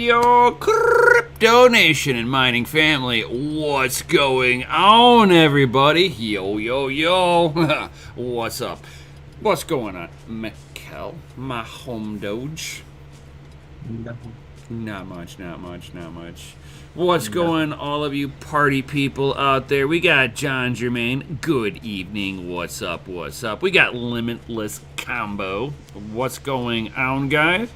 Yo, Crypto Nation and mining family, what's going on, everybody? Yo. What's up? What's going on, Mikkel, my home doge? Not much. What's going, all of you party people out there? We got John Germain. Good evening. What's up? We got Limitless Combo. What's going on, guys?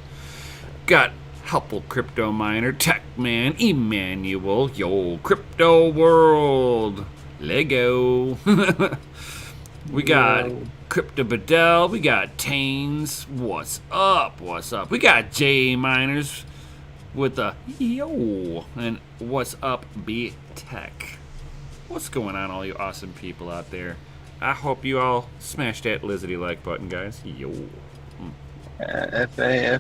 Got helpful crypto miner, tech man, Emmanuel. Yo, crypto world. Lego. We got Crypto Bedell. We got Taines. What's up? We got J Miners with a yo. And what's up, B Tech? What's going on, all you awesome people out there? I hope you all smash that lizardy like button, guys. Yo. FA,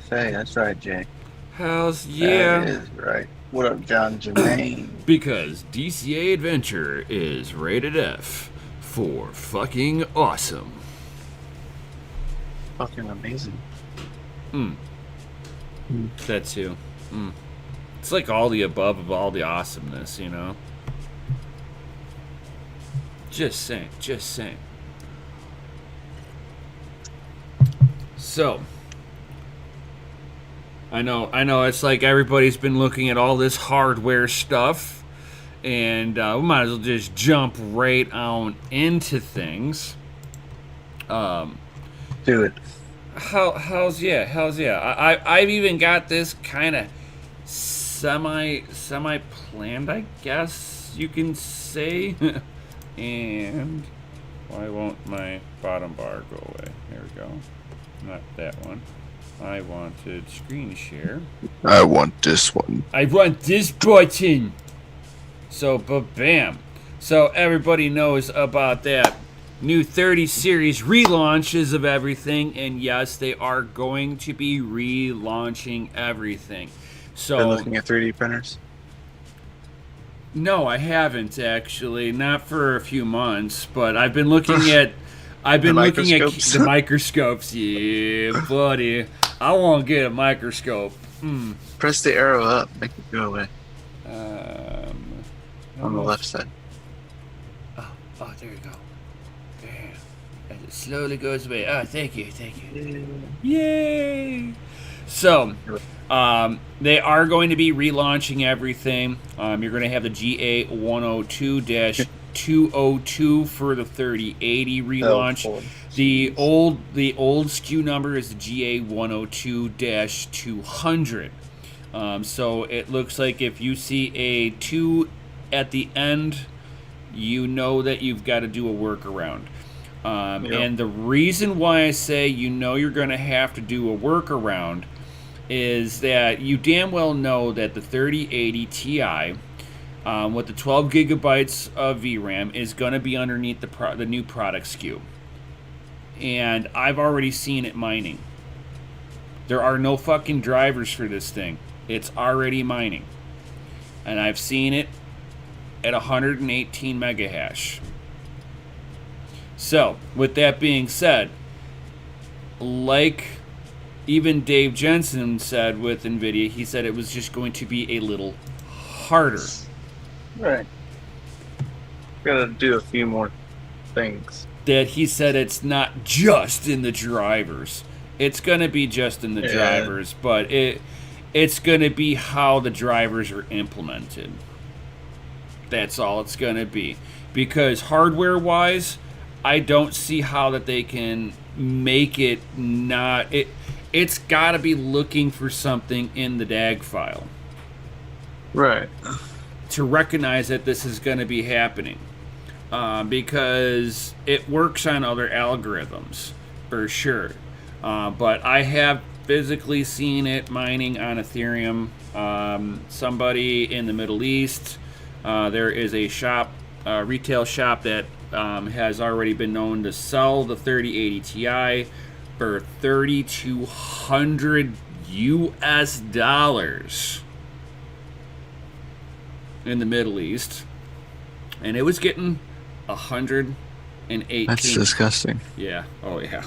that's right, Jay. Hells yeah. That is right. What up, John Germain? Because DCA Adventure is rated F for fucking awesome. Fucking amazing. That too. It's like all the above of all the awesomeness, you know? Just saying. So, I know it's like everybody's been looking at all this hardware stuff, and we might as well just jump right on into things. Do it. How's yeah. I've even got this kind of semi planned, I guess you can say. And why won't my bottom bar go away? There we go. Not that one. I wanted screen share. I want this one. I want this button. So, bam. So everybody knows about that new 30 series relaunches of everything, and yes, they are going to be relaunching everything. So, been looking at 3D printers? No, I haven't actually. Not for a few months, but I've been looking at the microscopes. Yeah, buddy. I want to get a microscope. Press the arrow up, make it go away. On the left side. Oh, there you go. Bam. As it slowly goes away. Oh, thank you. Yay! So, they are going to be relaunching everything. You're going to have the GA 102-202 for the 3080 relaunch. The old SKU number is the GA 102-200. So it looks like if you see a 2 at the end, you know that you've got to do a workaround. And the reason why I say you're going to have to do a workaround is that you damn well know that the 3080 Ti with the 12 gigabytes of VRAM is going to be underneath the new product SKU. And I've already seen it mining. There are no fucking drivers for this thing. It's already mining. And I've seen it at 118 megahash. So, with that being said, like even Dave Jensen said with NVIDIA, he said it was just going to be a little harder. Right. Gotta do a few more things. That he said it's not just in the drivers. It's going to be just in the drivers, but it's going to be how the drivers are implemented. That's all it's going to be. Because hardware-wise, I don't see how that they can make it not... It's got to be looking for something in the DAG file. Right. To recognize that this is going to be happening. Because it works on other algorithms, for sure. But I have physically seen it mining on Ethereum. Somebody in the Middle East, there is a shop, retail shop that has already been known to sell the 3080 Ti for $3,200 US in the Middle East, and it was getting 118. That's disgusting. Yeah. Oh yeah.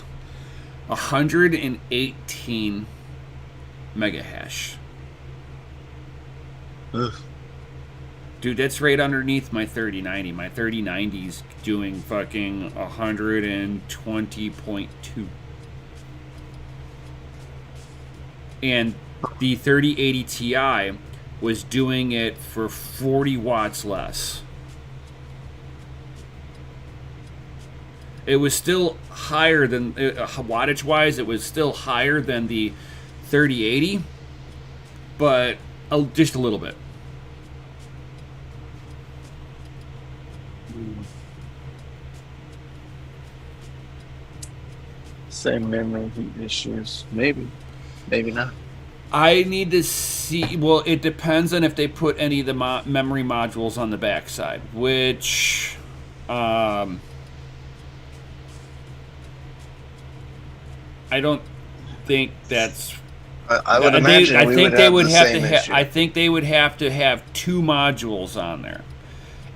118 megahash. Ugh. Dude, that's right underneath my 3090. My 3090's doing fucking 120.2. And the 3080 Ti was doing it for 40 watts less. It was still higher than, wattage wise, it was still higher than the 3080, but just a little bit. Same memory heat issues. Maybe. Maybe not. I need to see. Well, it depends on if they put any of the memory modules on the backside, which, I don't think that's. I would imagine I we think would they have would the have same to. issue. I think they would have to have 2 modules on there,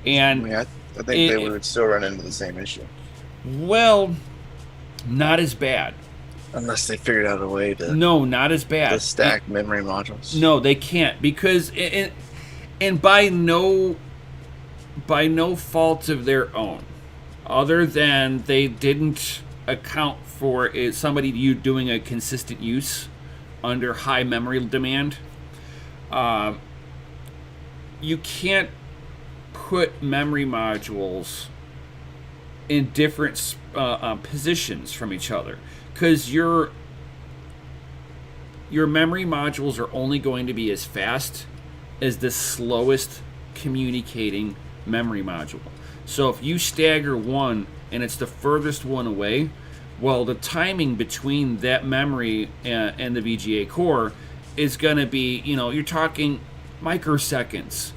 and I think they would still run into the same issue. well, not as bad. Unless they figured out a way to No, not as bad. stack memory modules. No, they can't, because and by no fault of their own, other than they didn't account for somebody you doing a consistent use under high memory demand. You can't put memory modules in different positions from each other, because your memory modules are only going to be as fast as the slowest communicating memory module. So if you stagger one and it's the furthest one away, well, the timing between that memory and the VGA core is going to be, you're talking microseconds,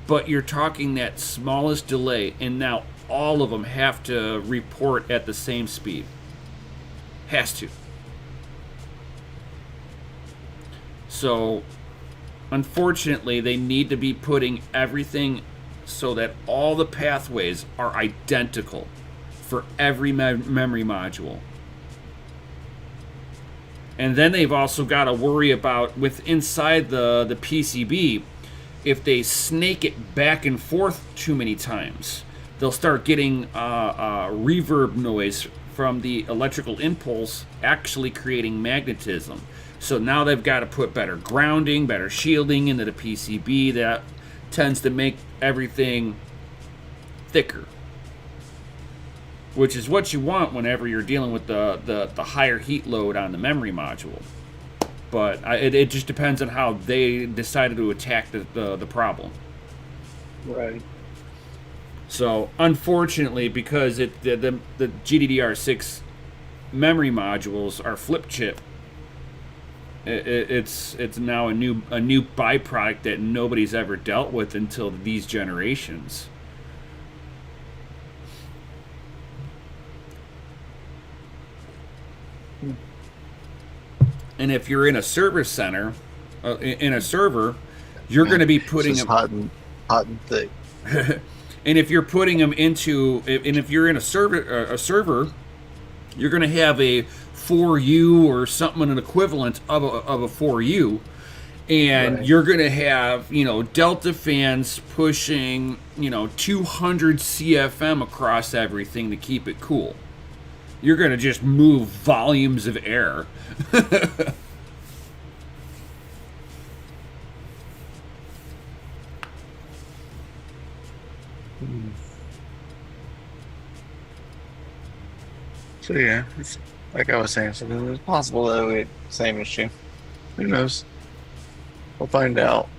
but you're talking that smallest delay, and now all of them have to report at the same speed. Has to. So, unfortunately, they need to be putting everything so that all the pathways are identical for every memory module. And then they've also got to worry about, with inside the PCB, if they snake it back and forth too many times, they'll start getting reverb noise from the electrical impulse actually creating magnetism. So now they've got to put better grounding, better shielding into the PCB. That tends to make everything thicker, which is what you want whenever you're dealing with the higher heat load on the memory module. But it just depends on how they decided to attack the problem. Right. So, unfortunately, because the GDDR6 memory modules are flip chip, it's now a new byproduct that nobody's ever dealt with until these generations. And if you're in a server center, you're going to be putting them hot and thick. And if you're putting them into, and if you're in a server, you're going to have a 4U or something, an equivalent of a 4U, and right. You're going to have, delta fans pushing, 200 CFM across everything to keep it cool. You're going to just move volumes of air. So yeah, it's, like I was saying, so it's possible that we had the same issue. Who knows? We'll find out.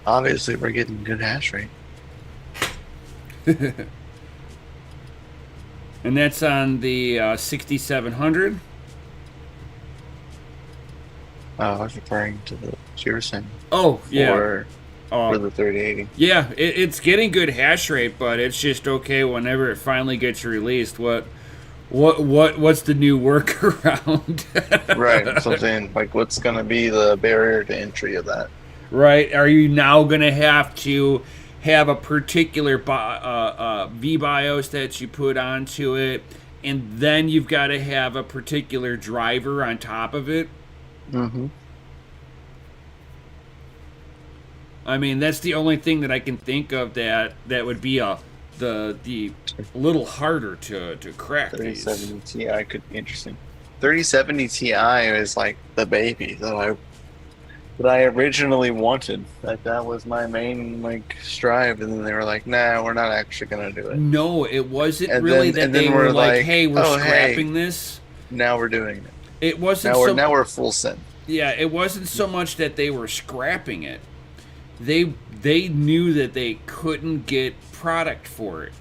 Obviously, we're getting good hash rate. And that's on the 6700. I was referring to the you were saying. Oh, yeah. For the 3080. Yeah, it's getting good hash rate, but it's just okay whenever it finally gets released. What's the new workaround? Right. So then, like, what's going to be the barrier to entry of that? Right. Are you now going to have to have a particular VBIOS that you put onto it, and then you've got to have a particular driver on top of it? Mm-hmm. I mean, that's the only thing that I can think of that would be the little harder to crack these. 3070 Ti could be interesting. 3070 Ti is like the baby that I originally wanted. That was my main like strive, and then they were like, "Nah, we're not actually gonna do it." No, it wasn't And really then that and they then were we're like, like, "Hey, we're "Oh, scrapping hey, this." now we're doing it. It wasn't Now we're full send." yeah, it wasn't so much that they were scrapping it. They knew that they couldn't get product for it.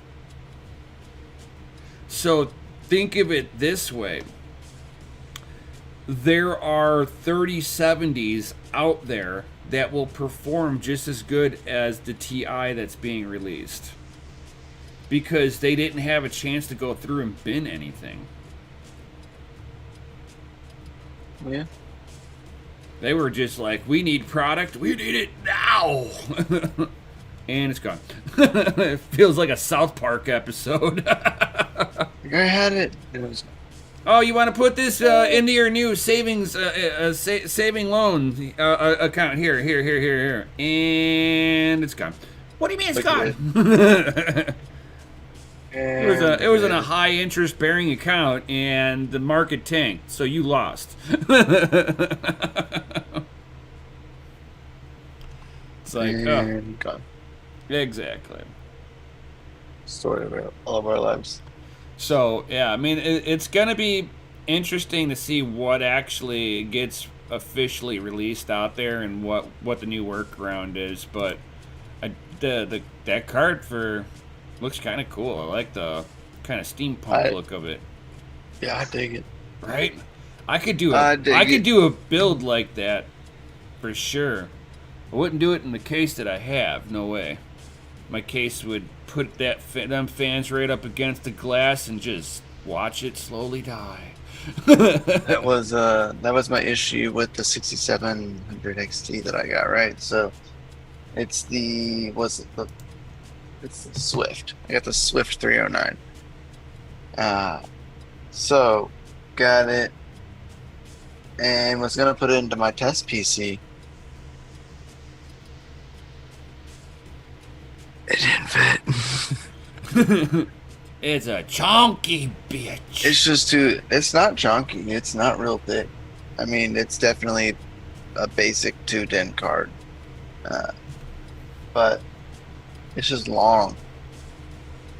So think of it this way. There are 3070s out there that will perform just as good as the TI that's being released. Because they didn't have a chance to go through and bin anything. Yeah. They were just like, we need product, we need it now. And it's gone. It feels like a South Park episode. I had it. It was Oh, you want to put this into your new savings saving loan account? Here. And it's gone. What do you mean it's gone? It was in a high interest bearing account, and the market tanked, so you lost. It's like, oh, gone. exactly. Story of all of our lives. So yeah, I mean, it's gonna be interesting to see what actually gets officially released out there and what the new workaround is. But that card for looks kind of cool. I like the kind of steampunk look of it. Yeah, I dig it. Right? I could do a build like that for sure. I wouldn't do it in the case that I have. No way. My case would put them fans right up against the glass and just watch it slowly die. That was my issue with the 6700 XT that I got, right? So it's the Swift. I got the Swift 309. So got it and was gonna put it into my test PC. It didn't fit. It's a chunky bitch. It's just it's not chunky. It's not real thick. I mean, it's definitely a basic 210 card. But it's just long.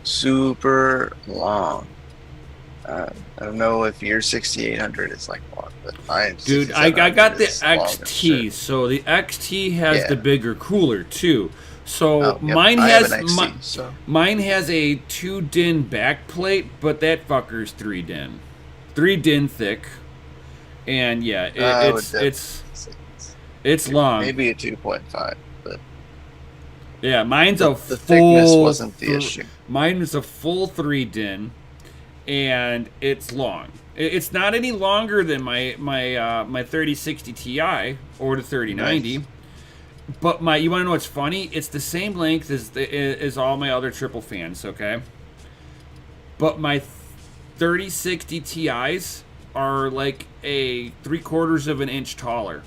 Super long. I don't know if your 6800 is like long, but mine's. Dude, I got the XT, so the XT has the bigger cooler too. So mine has mine has a 2-din backplate, but that fucker's 3-din, 3-din thick, and yeah, it's long. Maybe a 2.5, but yeah, mine's the thickness wasn't the issue. Mine is a full 3-din, and it's long. It's not any longer than my 3060 Ti or the 3090. Nice. But you want to know what's funny? It's the same length as all my other triple fans, okay? But my 3060 Ti's are like a 3/4 of an inch taller.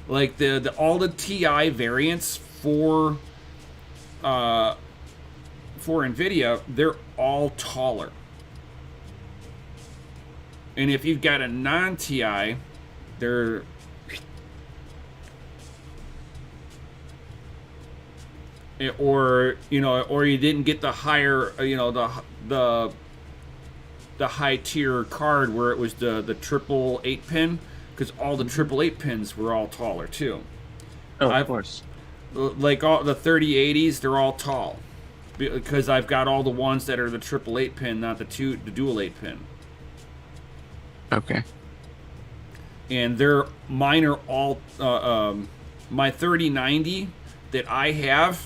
Like all the Ti variants for Nvidia, they're all taller. And if you've got a non-Ti, they're or you didn't get the higher, the high tier card where it was the triple 8-pin, because all the triple 8-pins were all taller too. Oh, of course. Like all the 3080s, they're all tall because I've got all the ones that are the triple 8-pin, not the dual 8-pin. Okay. And mine are all my 3090 that I have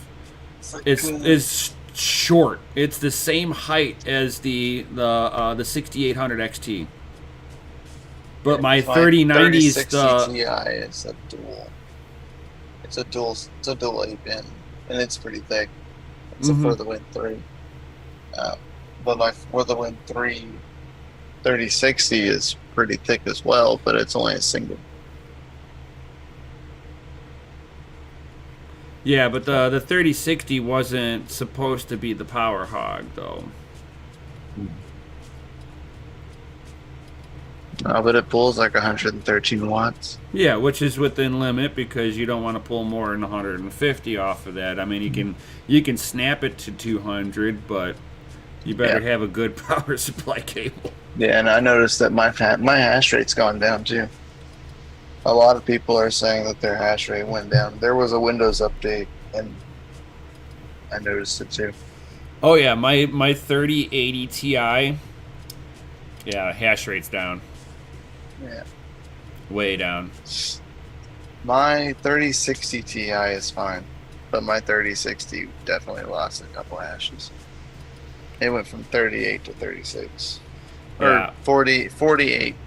is short. It's the same height as the 6800 XT. But my 3090 is the Ti is a dual. It's a dual 8-pin, and it's pretty thick. It's a For the Win 3. But my For the Win 3 3060 is pretty thick as well, but it's only a single. Yeah, but the 3060 wasn't supposed to be the power hog, though. But it pulls like 113 watts. Yeah, which is within limit because you don't want to pull more than 150 off of that. I mean, you can snap it to 200, but you better have a good power supply cable. Yeah, and I noticed that my hash rate's gone down too. A lot of people are saying that their hash rate went down. There was a Windows update, and I noticed it too. Oh yeah, my 3080 Ti. Yeah, hash rate's down. Yeah. Way down. My 3060 Ti is fine, but my 3060 definitely lost a couple hashes. It went from 38 to 36. Yeah. Or 48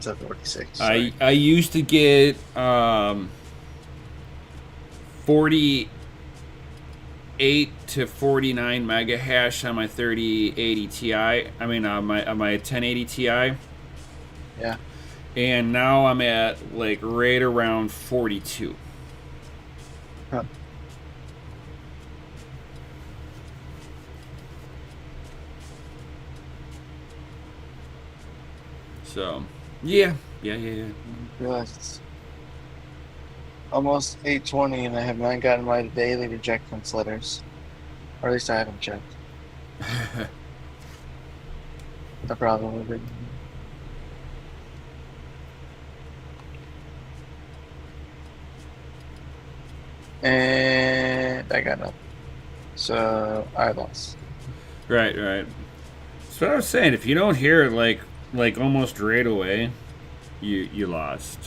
to 46. Sorry. I used to get 48 to 49 mega hash on my 3080 Ti. I mean, my 1080 Ti. Yeah. And now I'm at like right around 42. Huh. So, yeah. Realize it's almost 8:20 and I have not gotten my daily rejectance letters. Or at least I haven't checked. I probably did. And I got nothing. So I lost. Right. That's what I was saying. If you don't hear it like almost right away, you lost.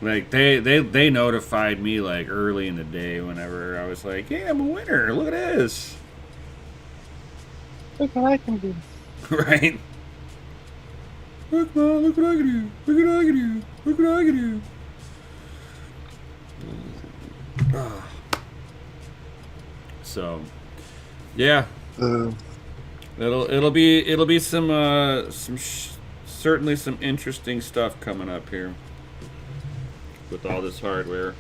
Like they notified me like early in the day whenever I was like, "Hey, I'm a winner. Look at this." Look what I can do. Right? Look, Mom, look what I can do. Look what I can do. Look what I can do. So, yeah. It'll be some certainly some interesting stuff coming up here with all this hardware,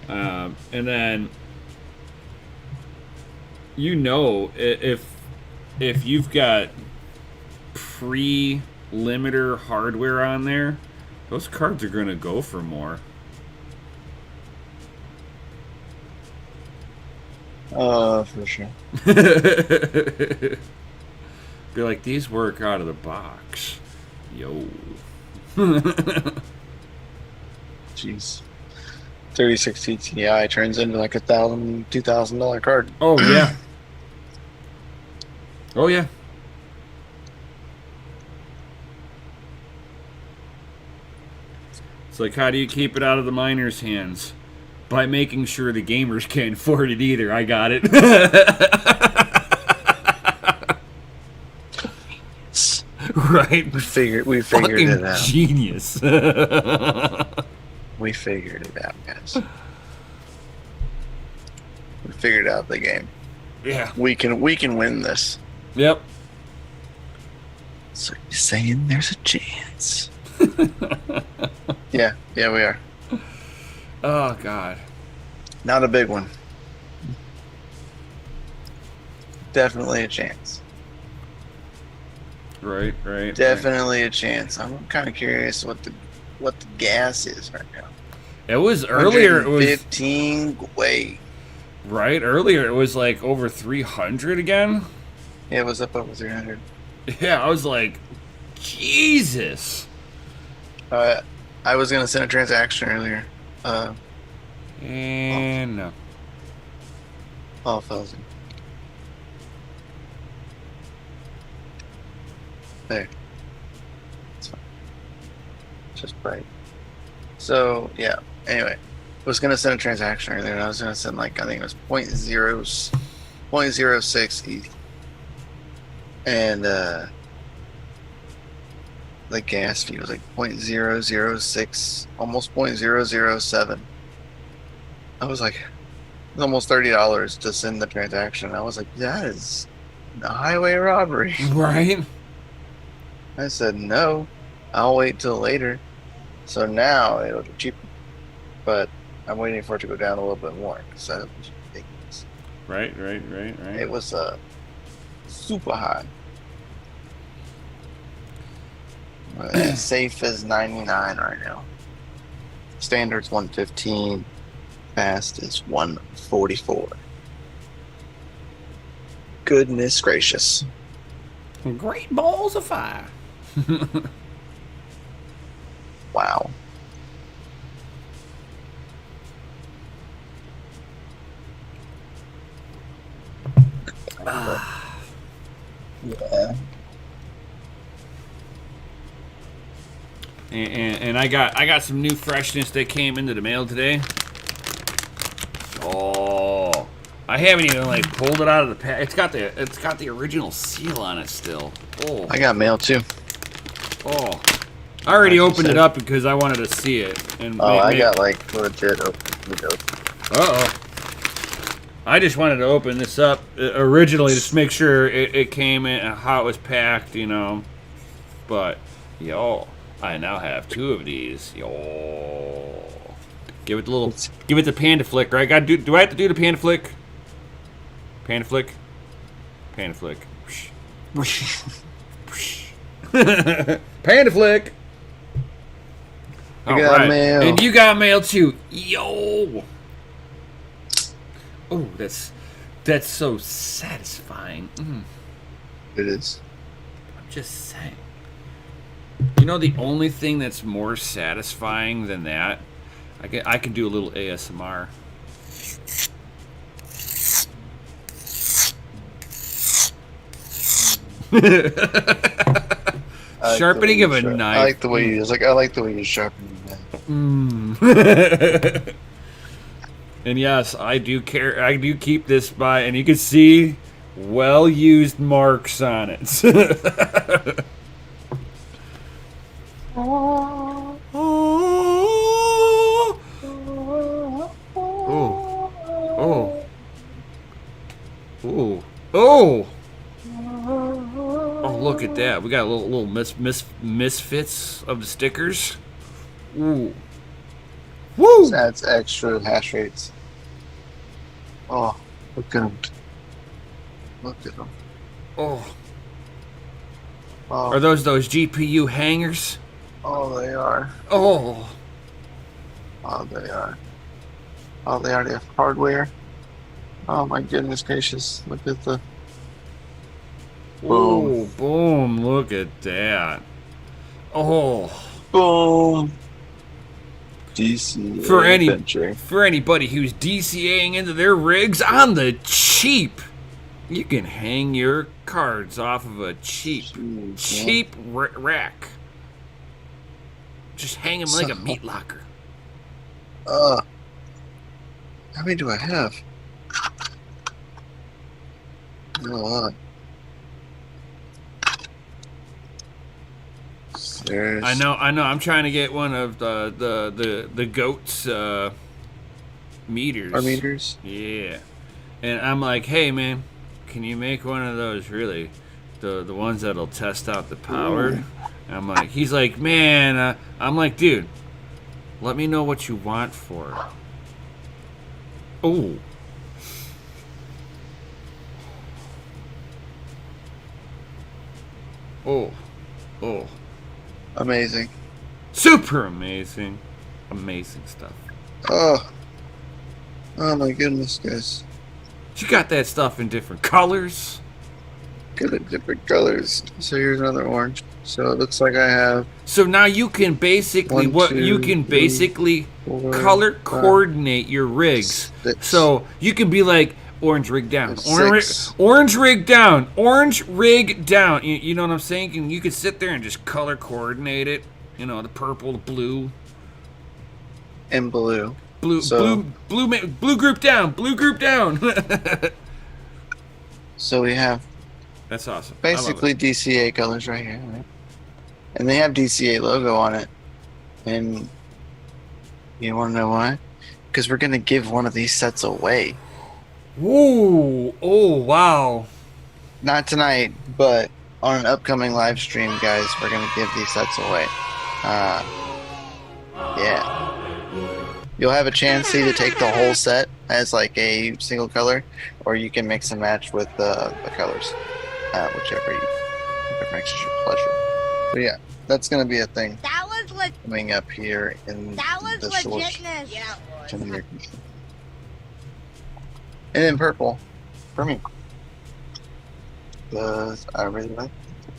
and then if you've got pre-limiter hardware on there, those cards are gonna go for more. For sure. Be like, these work out of the box. Yo. Jeez. 3060 Ti turns into like $2,000 card. Oh yeah. Oh yeah. It's like, how do you keep it out of the miners' hands? By making sure the gamers can't afford it either. I got it. Right? We figured Fucking it out. Genius. We figured it out, guys. We figured out the game. Yeah. We can win this. Yep. So you're saying there's a chance? Yeah, we are. Oh God. Not a big one. Definitely a chance. Right. Definitely a chance. I'm kind of curious what the gas is right now. It was earlier. It was 15 GWEI. right earlier. It was like over 300 again. Yeah, it was up over 300. Yeah, I was like, Jesus. I was gonna send a transaction earlier. And no. 12,000. There. It's fine. Just bright. So yeah. Anyway, I was gonna send a transaction earlier, and I was gonna send like I think it was 0.06 ETH, and the gas fee was like 0.006, almost 0.007. I was like, it's almost $30 to send the transaction. I was like, that is a highway robbery. Right. I said, no, I'll wait till later. So now it'll be cheaper. But I'm waiting for it to go down a little bit more because that was ridiculous. Right. It was super high. Safe is 99 right now. Standard's 115. Fast is 144. Goodness gracious. Great balls of fire. Wow. Yeah. And I got some new freshness that came into the mail today. Oh, I haven't even like pulled it out of the pack. It's got the original seal on it still. Oh, I got mail too. oh. I already opened it up because I wanted to see it. And I got like legit open. Uh-oh. I just wanted to open this up originally just to make sure it came in how it was packed, you know. But, yo, I now have 2 of these. Yo. Give it the panda flick, right? Do I have to do the panda flick? Panda flick? Panda flick. Panda flick. You got mail. And you got mail too. Yo. Oh, that's so satisfying. It is. I'm just saying. You know the only thing that's more satisfying than that? I can do a little ASMR. Sharpening of a knife. I like the way you sharpen your knife. And yes, I do keep this by, and you can see well-used marks on it. Oh. Oh, look at that. We got a little misfits of the stickers. Ooh. Woo! That's extra hash rates. Oh, look at them. Look at them. Oh. Are those GPU hangers? Oh, they are. Oh. Oh, they are. Oh, they already have hardware. Oh, my goodness gracious. Look at the... Boom. Boom. Look at that. Oh. Boom. DCA for anybody who's DCAing into their rigs on the cheap, you can hang your cards off of a cheap rack. Just hang them like a meat locker. How many do I have? A lot. I know. I'm trying to get one of the goats meters. Our meters? Yeah. And I'm like, hey man, can you make one of those really? The ones that'll test out the power? Ooh. And I'm like, he's like, man, I'm like, dude, let me know what you want for it. Oh. Oh. Amazing. Super amazing. Amazing stuff. Oh my goodness, guys. You got that stuff in different colors. Got it different colors. So here's another orange. So it looks like I have. So now you can basically color coordinate your rigs. 6. So you can be like orange rig down, orange rig down, orange rig down. You know what I'm saying? And you could sit there and just color coordinate it. You know, the purple, the blue, and blue. Blue group down. Blue group down. So we have. That's awesome. Basically DCA colors right here, right? And they have DCA logo on it. And you want to know why? Because we're gonna give one of these sets away. Ooh! Oh wow! Not tonight, but on an upcoming live stream, guys, we're gonna give these sets away. Yeah. You'll have a chance to either take the whole set as like a single color, or you can mix and match with the colors, whichever makes your pleasure. But yeah, that's gonna be a thing That was coming up here in the short legitness. Yeah, to the near future. And then purple for me, because I really like it.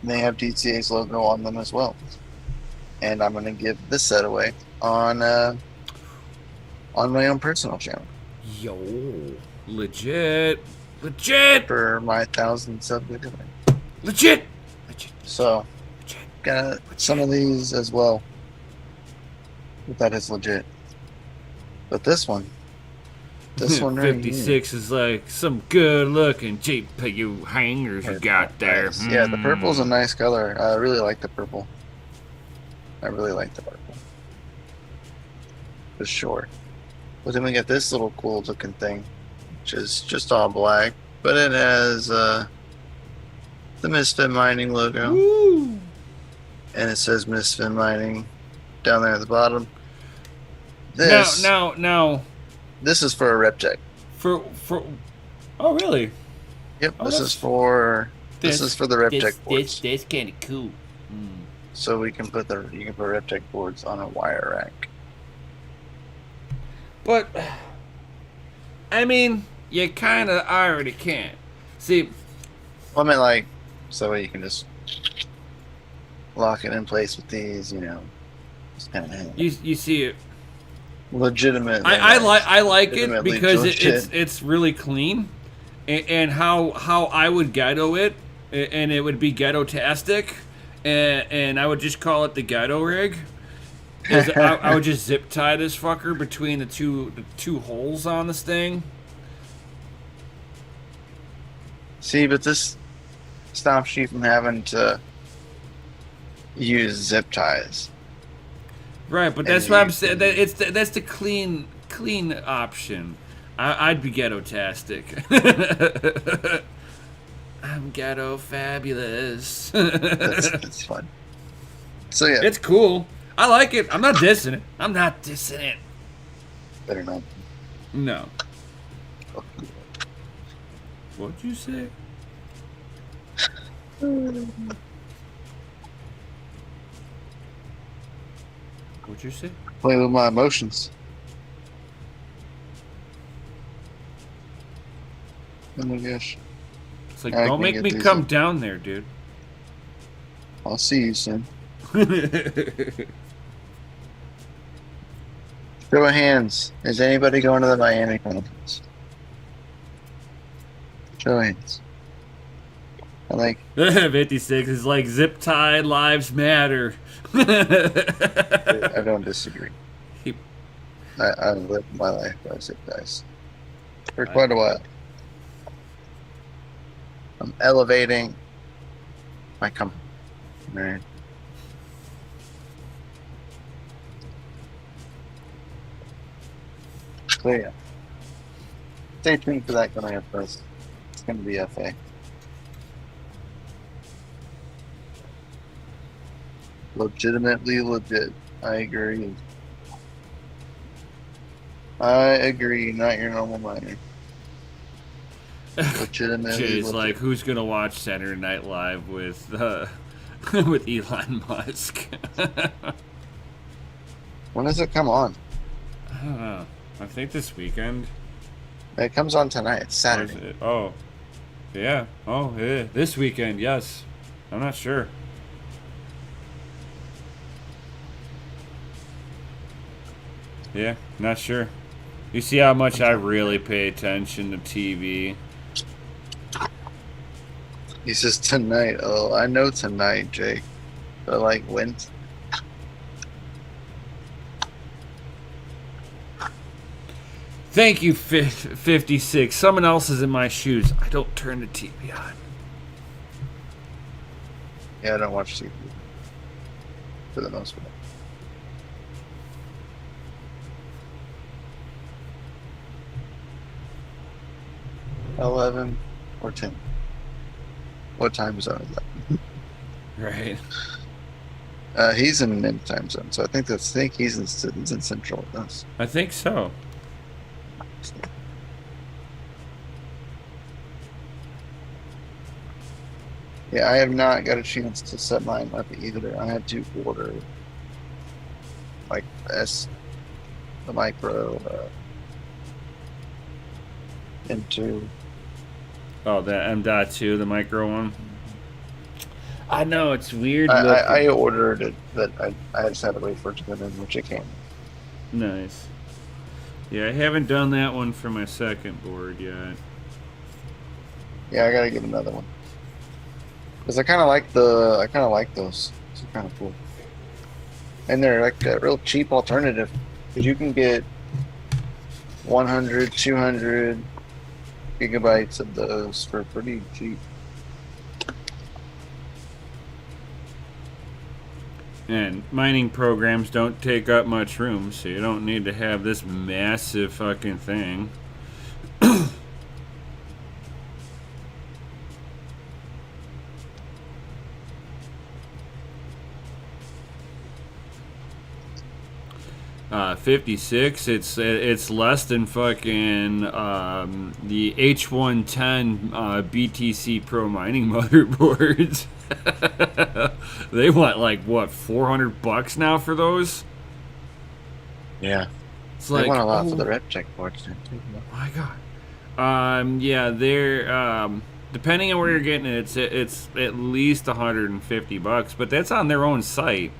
And they have DCA's logo on them as well. And I'm gonna give this set away on my own personal channel. Yo, legit For my 1,000 sub giveaway. legit. So got some of these as well. But that is legit. But this one right 56 is like some good looking GPU hangers you got there. nice. Yeah, the purple's a nice color. I really like the purple. I really like the purple. For sure. But then we got this little cool looking thing, which is just all black, but it has the Misfit Mining logo. Woo. And it says Misfit Mining down there at the bottom. This Now. this is for a rep check. For oh really? Yep, Oh, this that's- is for the rep check boards. That's kind of cool. So we can put you can put rep check boards on a wire rack. But I mean, you kind of already can. See, Well, I mean, like, so you can just lock it in place with these, just kind of you see it. legitimate. I like it Legitimately because legit. it's really clean, and how I would ghetto it, and it would be ghetto-tastic, and I would just call it the ghetto rig. 'Cause I would just zip tie this fucker between the two holes on this thing. See, but this stops you from having to use zip ties. Right, but that's what I'm saying. That's the clean option. I'd be ghetto-tastic. I'm ghetto fabulous. That's fun. So yeah, It's cool. I like it. I'm not dissing it. better not. No. What'd you say? What'd you say? Play with my emotions. Oh my gosh. It's like, I don't can make get me these come in. down there, dude. I'll see you soon. Show of hands. Is anybody going to the Miami conference? Show of hands. I like 56 is like zip tied lives matter. I don't disagree. He- I lived my life by zip ties for quite a while. I'm elevating my company. Right. So yeah. Stay tuned for that coming up first. It's gonna be FA. Legitimately legit. I agree. Not your normal miner. Legitimately Jay's legit. like, who's gonna watch Saturday Night Live with with Elon Musk? When does it come on? I don't know. I think this weekend. It comes on tonight. It's Or is Saturday. it- Oh, yeah. Oh, yeah. This weekend. Yes. I'm not sure. Yeah, not sure. You see how much I really pay attention to TV. He says tonight. Oh, I know tonight, Jake. But like when? Thank you, 56. Someone else is in my shoes. I don't turn the TV on. Yeah, I don't watch TV for the most part. $11 or 10. What time zone is that? Right. He's in mid time zone, so I think he's in central with us. I think so. Yeah, I have not got a chance to set mine up either. I had to order like the micro into. Oh, the M.2, the micro one. I know it's weird. I ordered it, but I just had to wait for it to come in, which it came. Nice. Yeah, I haven't done that one for my second board yet. Yeah, I gotta get another one because I kind of like those. It's kind of cool, and they're like a real cheap alternative because you can get 100, 200 gigabytes of those for pretty cheap. And mining programs don't take up much room, so you don't need to have this massive fucking thing. 56. It's less than fucking the H110 BTC Pro mining motherboards. They want like what, $400 now for those? Yeah, It's they like, want a lot for the red check boards too. Oh my god. Yeah, they're depending on where you're getting it, it's at least $150, but that's on their own site.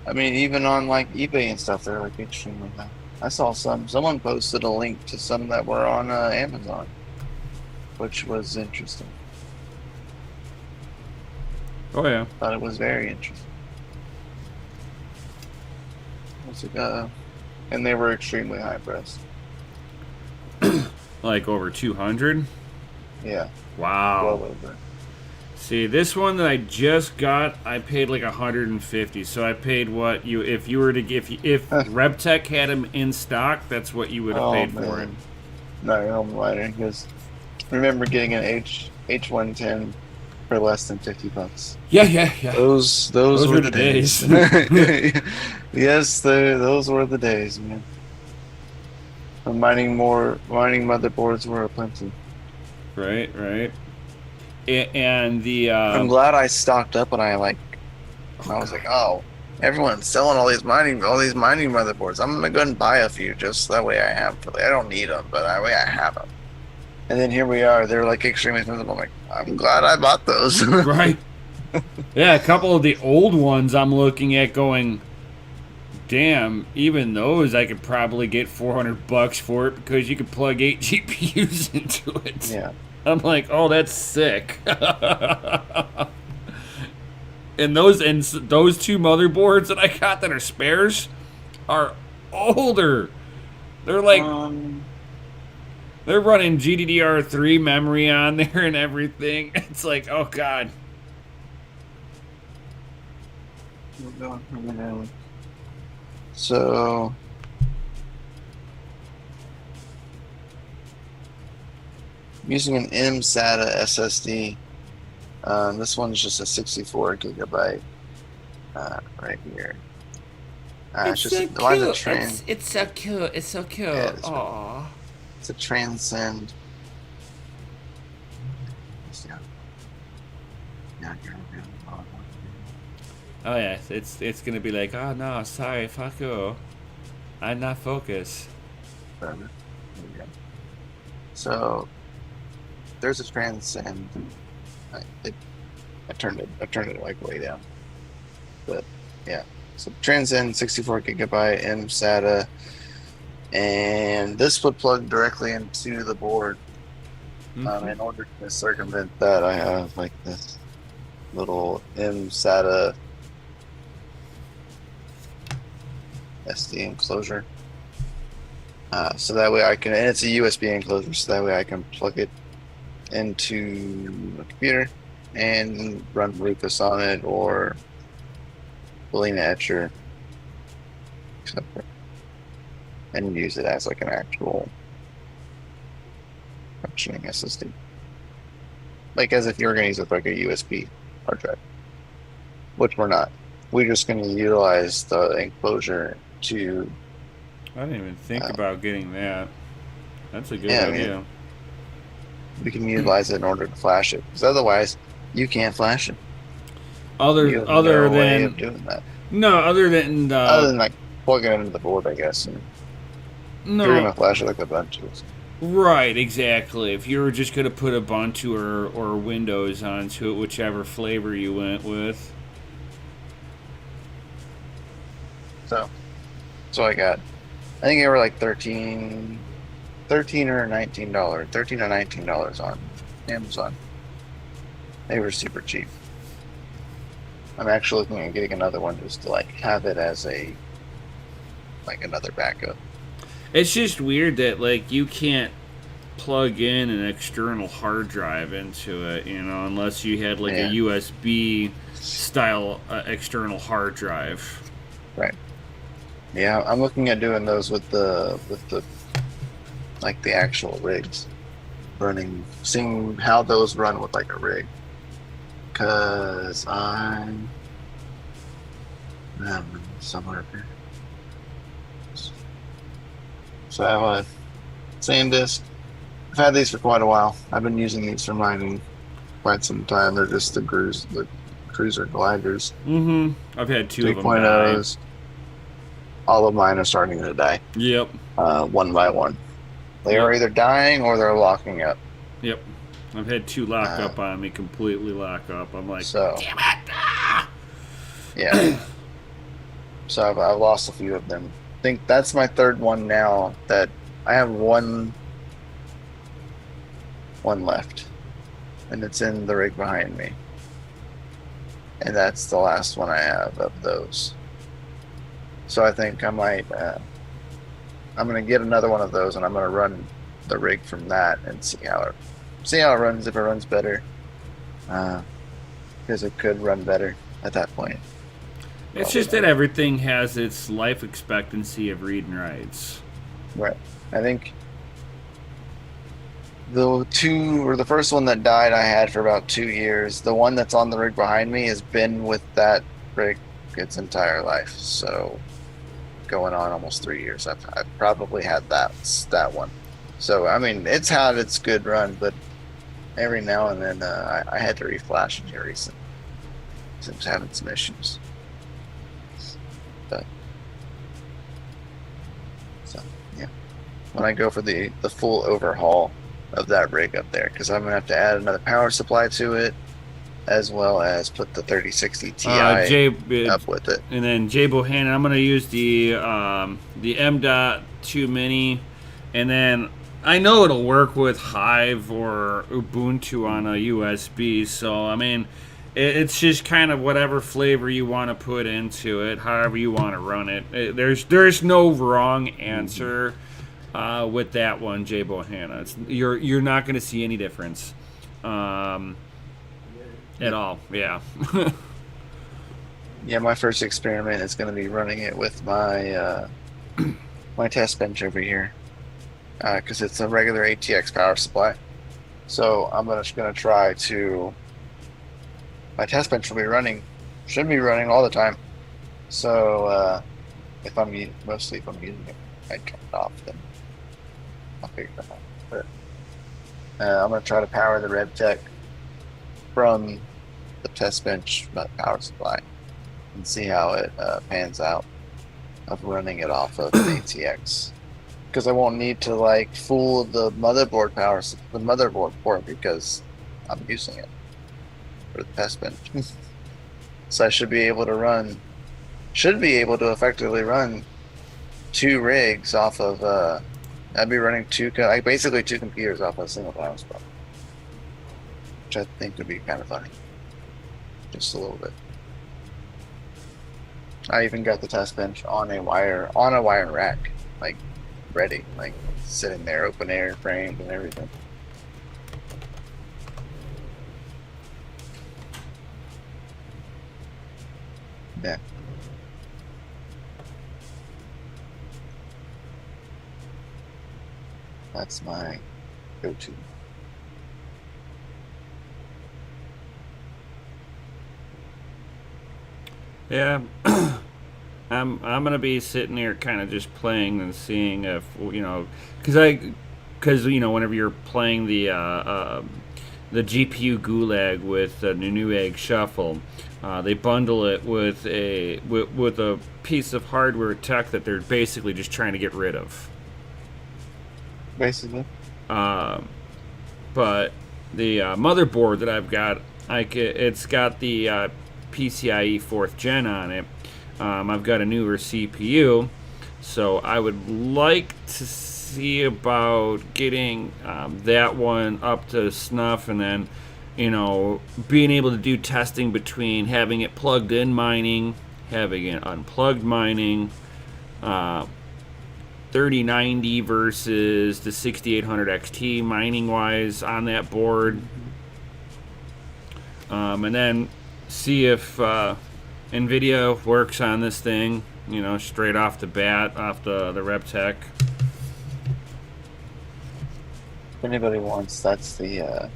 I mean, even on like eBay and stuff, they're like extremely high. I saw someone posted a link to some that were on Amazon, which was interesting. Oh yeah. Thought it was very interesting. What's it, and they were extremely high priced. Like over 200? Yeah. Wow. Well over. See, this one that I just got, I paid like 150. So I paid what you if RepTech had them in stock, that's what you would have paid for it. No, you're lying, because I remember getting an H110 for less than $50. Yeah. Those were the days. Yes, those were the days, man. Mining motherboards were plenty. Right. And the I'm glad I stocked up when I was like, oh, everyone's selling all these mining motherboards. I'm gonna go and buy a few just that way I have. I don't need them, but that way I have them. And then here we are. They're like extremely expensive. I'm like, I'm glad I bought those. Right. Yeah, a couple of the old ones I'm looking at going, damn, even those I could probably get $400 for it because you could plug 8 GPUs into it. Yeah. I'm like, oh, that's sick. And those two motherboards that I got that are spares are older. They're like they're running GDDR3 memory on there and everything. It's like, oh god. So I'm using an M-SATA SSD. This one's just a 64 gigabyte right here. It's so cute. It's so cute. It's so cute. Yeah, Aww. It's a Transcend. Oh yeah, it's gonna be like, oh no, sorry, fuck you. I'm not focused. There we go. So there's a Transcend. I turned it like way down. But yeah. So Transcend 64 gigabyte M-SATA, and this would plug directly into the board. Mm-hmm. In order to circumvent that, I have like this little M-SATA SD enclosure. So that way I can, and it's a USB enclosure, so that way I can plug it into a computer and run Rufus on it or Belina Etcher, and use it as like an actual functioning SSD, like as if you were going to use it like a USB hard drive. which we're not. We're just going to utilize the enclosure to. I didn't even think about getting that. That's a good Yeah, I idea. mean, we can utilize it in order to flash it, because otherwise you can't flash it. You have Other no way than of doing that. other than Other than like plugging it into the board, I guess. And if you're no, gonna flash it like a bunch of. right, exactly. If you were just gonna put Ubuntu or Windows onto it, whichever flavor you went with. So I got. I think they were like 13 or $19, $13 or $19 on Amazon. They were super cheap. I'm actually looking at getting another one just to like have it as a like another backup. It's just weird that like you can't plug in an external hard drive into it, unless you had like Yeah. a USB style external hard drive. Right. Yeah, I'm looking at doing those with the like the actual rigs running, seeing how those run with like a rig. Cause I'm somewhere up here. So I have a SanDisk. I've had these for quite a while. I've been using these for mining quite some time. They're just the cruiser gliders. I've had two of them 3.0s. All of mine are starting to die. Yep. One by one. They are either dying or they're locking up. Yep. I've had two lock up on me, completely lock up. I'm like, so, damn it! Ah! Yeah. So I've lost a few of them. I think that's my third one now. That I have one left, and it's in the rig behind me. And that's the last one I have of those. So I think I might. I'm gonna get another one of those, and I'm gonna run the rig from that and see how it runs. If it runs better, because it could run better at that point. It's just that everything has its life expectancy of read and writes. Right. I think the first one that died I had for about 2 years. The one that's on the rig behind me has been with that rig its entire life. So going on almost 3 years. I've probably had that one. So I mean, it's had its good run, but every now and then I had to reflash it here recently. Since having some issues. But so yeah, when I go for the full overhaul of that rig up there, because I'm gonna have to add another power supply to it, as well as put the 3060 Ti up with it. And then Jay Bohannon, I'm gonna use the M.2 Mini, and then I know it'll work with Hive or Ubuntu on a USB. So I mean, it's just kind of whatever flavor you want to put into it, however you want to run it. There's no wrong answer with that one, Jay Bohanna. You're not going to see any difference at all. Yeah. Yeah, my first experiment is going to be running it with my my test bench over here, because it's a regular ATX power supply. So I'm just going to try to. My test bench should be running all the time. So if I'm using it, I turn it off. Then I'll figure that out. But I'm gonna try to power the RevTech from the test bench power supply and see how it pans out of running it off of an ATX. Because I won't need to like fool the motherboard port because I'm using it for the test bench. So I should be able to effectively run 2 rigs off of I'd be running basically 2 computers off of a single power supply, which I think would be kind of funny, just a little bit. I even got the test bench on a wire rack, like ready, like sitting there, open air framed and everything. Yeah. That's my go-to. Yeah. I'm gonna be sitting here kind of just playing and seeing if because whenever you're playing the GPU Gulag with the new Egg Shuffle, they bundle it with a piece of hardware tech that they're basically just trying to get rid of. Basically. But the motherboard that I've got, it's got the PCIe 4th gen on it. I've got a newer CPU, so I would like to see about getting that one up to snuff, and then being able to do testing between having it plugged in mining, having it unplugged mining, 3090 versus the 6800 XT mining wise on that board, and then see if NVIDIA works on this thing, straight off the bat, off the RepTech. If anybody wants, that's the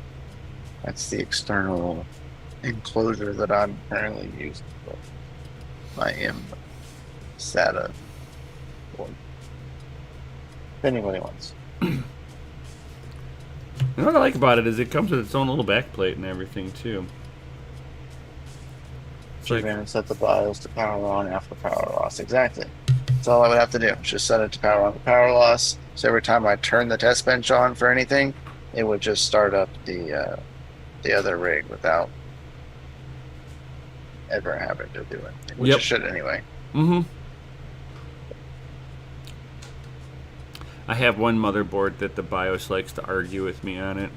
external enclosure that I'm currently using for my M SATA board. If anybody wants. What I like about it is it comes with its own little backplate and everything too. You're going to set the BIOS to power on after power loss. Exactly. That's all I would have to do. Just set it to power on the power loss. So every time I turn the test bench on for anything, it would just start up the other rig without ever having to do it. Which it should anyway. Mm-hmm. I have one motherboard that the BIOS likes to argue with me on it.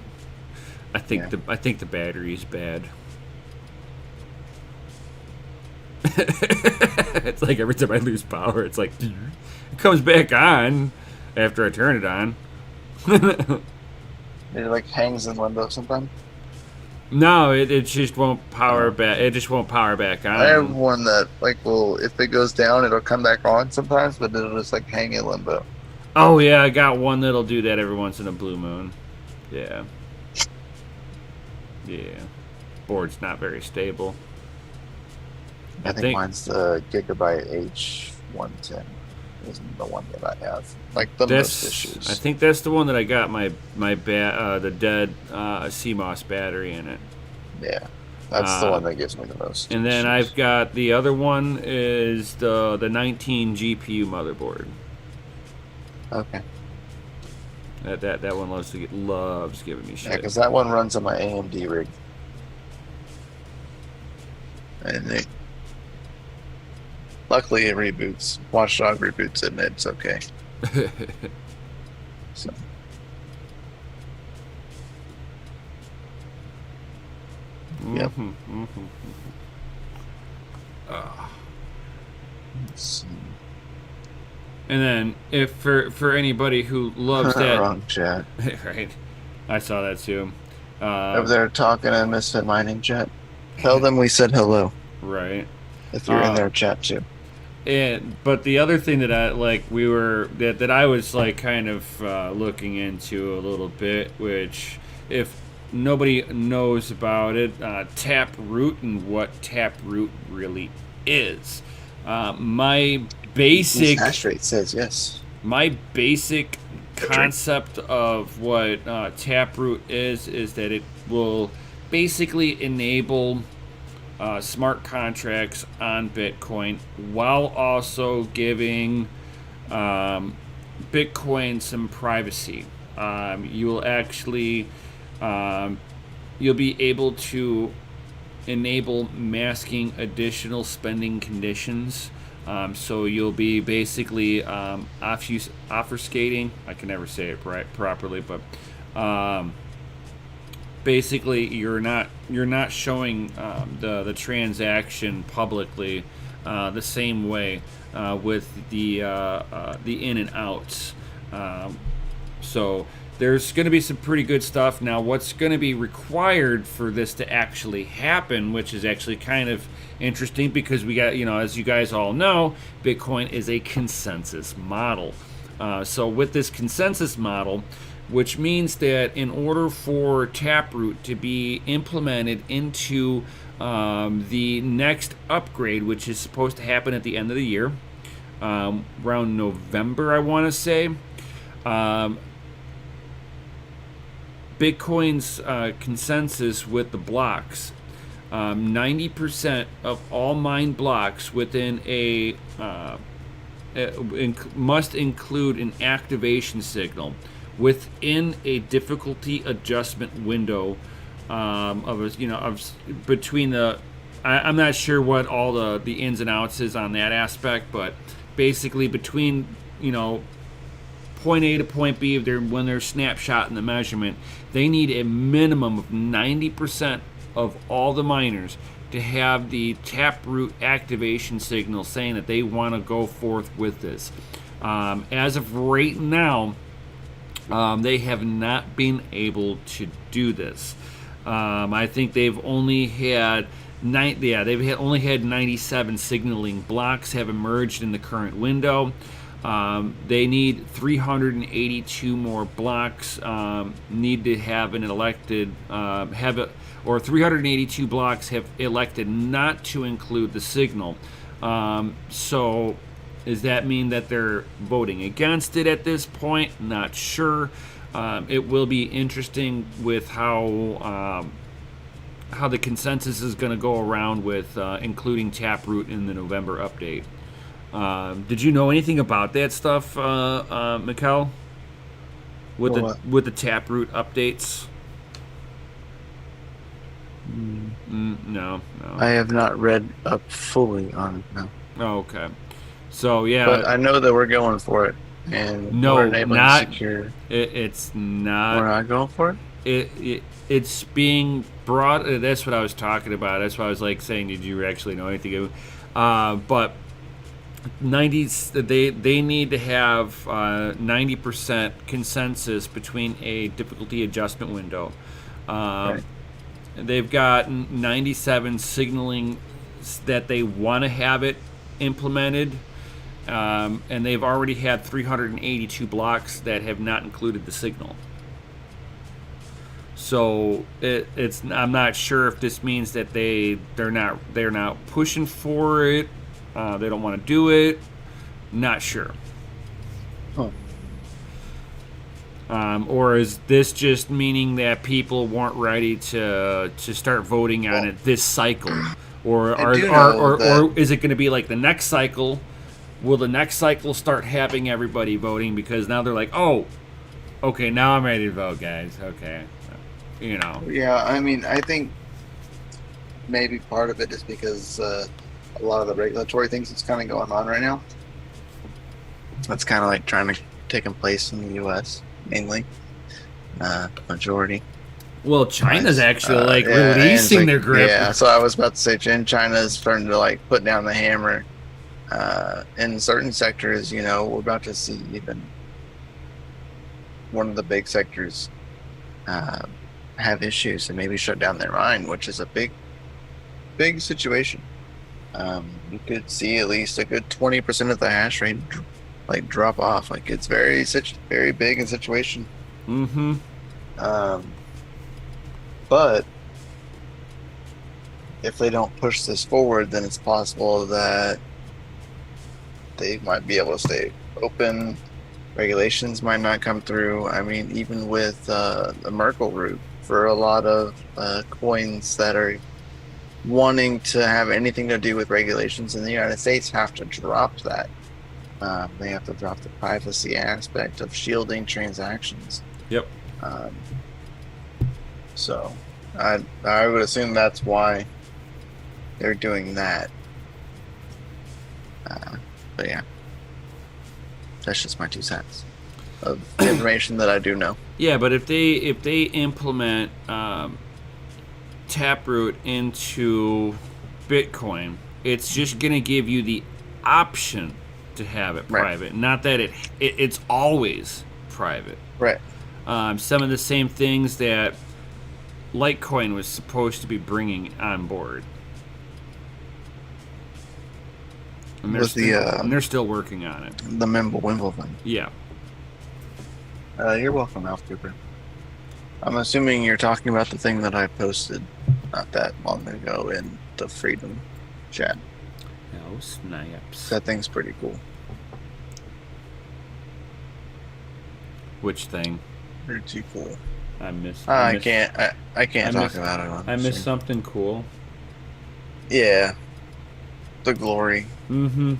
I think the battery is bad. It's like every time I lose power, it's like it comes back on after I turn it on. It like hangs in limbo sometimes. No, it just won't power back. It just won't power back on. I have one that if it goes down, it'll come back on sometimes, but it'll just like hang in limbo. Oh yeah, I got one that'll do that every once in a blue moon. Yeah. Board's not very stable. I think mine's the Gigabyte H110 is the one that I have. Like the most issues. I think that's the one that I got the dead CMOS battery in it. Yeah, that's the one that gives me the most. And then I've got the other one is the 19 GPU motherboard. Okay. That one loves giving me shit. Yeah, because that one runs on my AMD rig. And luckily it reboots. Watchdog reboots it and it's okay. So. Yep. Let's see. And then, if for anybody who loves that, wrong chat. Right? I saw that too. Over there talking in Misfit Mining chat. Tell them we said hello. Right. If you're in their chat too. But the other thing that I that I was like kind of looking into a little bit, which if nobody knows about it, Taproot and what Taproot really is. My basic hash rate says yes. My basic concept of what Taproot is that it will basically enable smart contracts on Bitcoin while also giving Bitcoin some privacy. You will actually you'll be able to enable masking additional spending conditions. So you'll be basically obfuscating. I can never say it properly, but basically you're not showing the transaction publicly the same way with the in and outs. So there's going to be some pretty good stuff. Now, what's going to be required for this to actually happen, which is actually kind of interesting because we got, as you guys all know, Bitcoin is a consensus model. So with this consensus model, which means that in order for Taproot to be implemented into The next upgrade, which is supposed to happen at the end of the year, around November, I want to say. Bitcoin's consensus with the blocks. 90% of all mined blocks within must include an activation signal within a difficulty adjustment window between the. I'm not sure what all the ins and outs is on that aspect, but basically between point A to point B, when they're snapshotting the measurement, they need a minimum of 90% of all the miners to have the taproot activation signal saying that they want to go forth with this. As of right now, they have not been able to do this. I think they've only had only had 97 signaling blocks have emerged in the current window. They need 382 more blocks. Need to have an elected or 382 blocks have elected not to include the signal. So, does that mean that they're voting against it at this point? Not sure. It will be interesting with how the consensus is going to go around with including Taproot in the November update. Did you know anything about that stuff, Mikkel? With the Taproot updates? No. I have not read up fully on it. No. Oh, okay. So yeah, but I know that we're going for it, and we're able to secure. It's not. We're not going for it. It's being brought. That's what I was talking about. That's why I was like saying, did you actually know anything? But 90s. They need to have 90% consensus between a difficulty adjustment window. Right. They've got 97 signaling that they want to have it implemented, and they've already had 382 blocks that have not included the signal. So I'm not sure if this means that they're not pushing for it. They don't want to do it. Not sure. Huh. Or is this just meaning that people weren't ready to start voting on it this cycle, or is it going to be like the next cycle? Will the next cycle start having everybody voting because now they're like, oh, okay, now I'm ready to vote, guys. Okay, Yeah, I mean, I think maybe part of it is because a lot of the regulatory things that's kind of going on right now. That's kind of like taking place in the U.S. mainly, majority. Well, China's actually releasing their grip. Yeah, so I was about to say, China is starting to put down the hammer. In certain sectors, we're about to see even one of the big sectors have issues and maybe shut down their mine, which is a big situation. You could see at least a good 20% of the hash rate drop off. It's very big in situation. Mm-hmm. But if they don't push this forward, then it's possible that they might be able to stay open. Regulations might not come through. I mean, even with the Merkle route, for a lot of coins that are wanting to have anything to do with regulations in the United States have to drop that. They have to drop the privacy aspect of shielding transactions. Yep. So I would assume that's why they're doing that. But yeah, that's just my 2 cents of information that I do know. Yeah, but if they implement Taproot into Bitcoin, it's just going to give you the option to have it private, not that it's always private. Right. Some of the same things that Litecoin was supposed to be bringing on board. And they're still working on it. The Mimblewimble thing. Yeah. You're welcome, Alf Cooper. I'm assuming you're talking about the thing that I posted not that long ago in the Freedom chat. Oh, snaps. That thing's pretty cool. Which thing? Pretty cool. I missed. I can't talk about it on I missed stream. something cool. Yeah. The glory. Mm-hmm.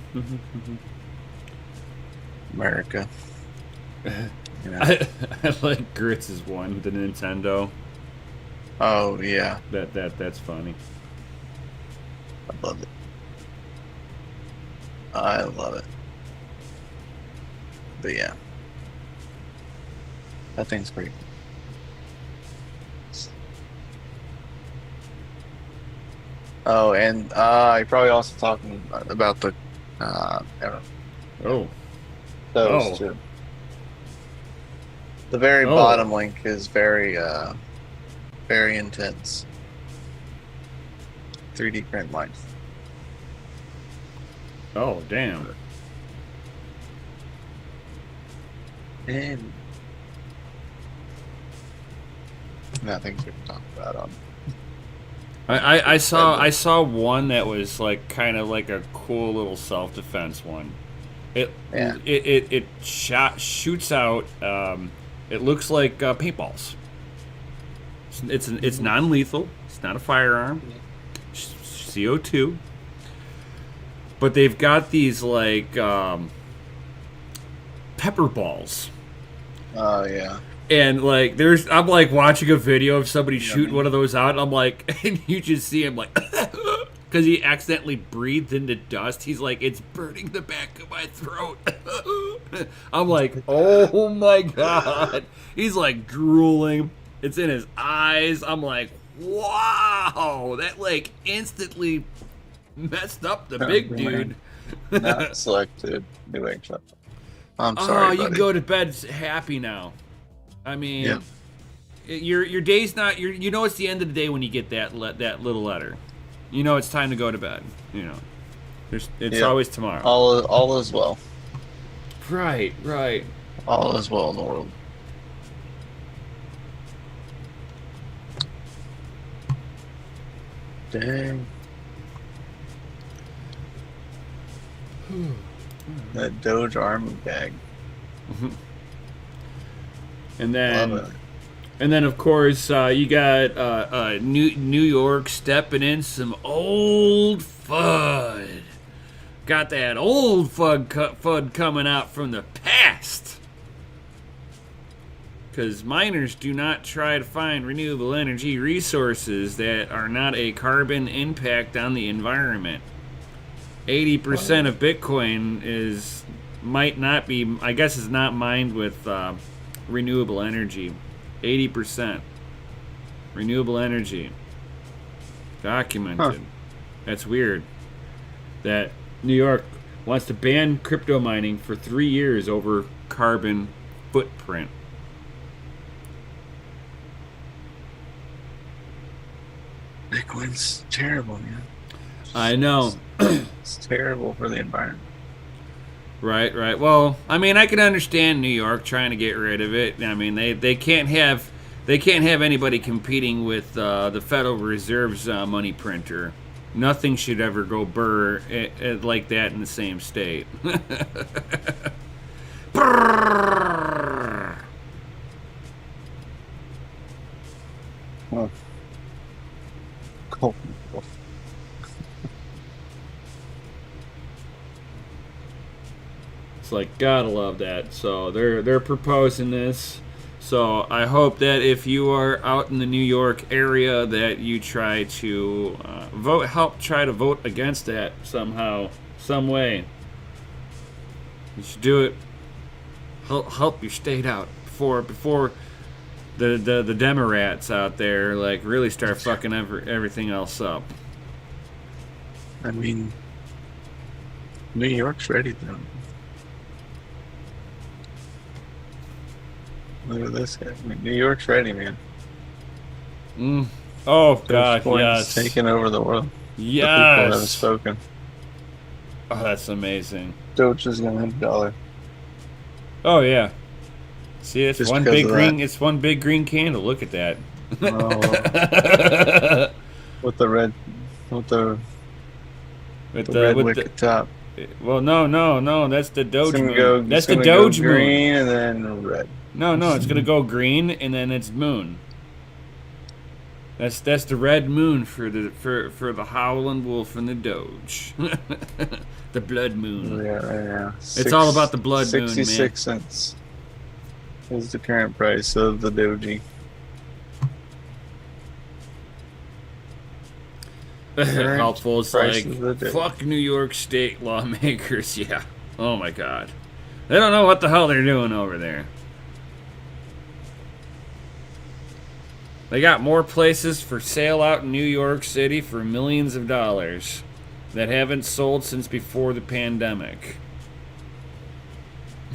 America. You know. I like Grits' one, the Nintendo. Oh yeah. That's funny. I love it. I love it. But yeah. That thing's pretty cool. Oh, and you're probably also talking about the Oh. those too. The very Oh. bottom link is very very intense. 3D print lines. Oh, damn. And nothing to talk about on. I saw one that was like kind of like a cool little self-defense one. It shoots out. It looks like paintballs. It's non-lethal. It's not a firearm. CO2. But they've got these like pepper balls. Oh yeah. And like I'm like watching a video of somebody shooting one of those out, and I'm like, and you just see him like, because he accidentally breathed into dust. He's like, it's burning the back of my throat. I'm like, oh my god. He's like drooling. It's in his eyes. I'm like, wow, that like instantly messed up the big dude. Not selected. New England. I'm Oh, sorry, you buddy. can go to bed happy now. I mean, Yeah. your day's not. You know it's the end of the day when you get that little letter. You know it's time to go to bed. You know, it's Yeah. always tomorrow. All is well. Right. All is well in the world. Dang. That Doge army bag. And Love then, it. and then of course you got New York stepping in some old FUD. Got that old FUD coming out from the past. Because miners do not try to find renewable energy resources that are not a carbon impact on the environment. 80% of Bitcoin might not be, I guess, is not mined with renewable energy. 80% renewable energy documented. Huh. That's weird. That New York wants to ban crypto mining for 3 years over carbon footprint. Bitcoin's terrible, man. I know. It's terrible for the environment. Right. Well, I mean, I can understand New York trying to get rid of it. I mean, they can't have anybody competing with the Federal Reserve's money printer. Nothing should ever go burr like that in the same state. Brrr. Well, cool. It's like, gotta love that. So they're proposing this. So I hope that if you are out in the New York area, that you try to try to vote against that somehow, some way. You should do it. Help your state out before the Democrats out there like really start fucking everything else up. I mean, New York's ready though. Look at this guy. I mean, New York's ready, man. Oh God, Dogecoin's yes, taking over the world. The people have yes. spoken. Oh, that's amazing. Doge is gonna have $1. Oh yeah. See, it's Just one because big of green. that. It's one big green candle. Look at that. With the red, with the with the the red with wick the. at top. Well, no. That's the It's Doge gonna moon. go. It's That's the gonna go Doge moon. green and then red. No, it's gonna go green and then it's moon. That's the red moon for the howling wolf and the Doge. The blood moon. Yeah. It's all about the blood moon, man. 66 cents is the current price of the Doji. Helpful. It's Price like, of the day. fuck New York State lawmakers. Yeah. Oh my God. They don't know what the hell they're doing over there. They got more places for sale out in New York City for millions of dollars that haven't sold since before the pandemic.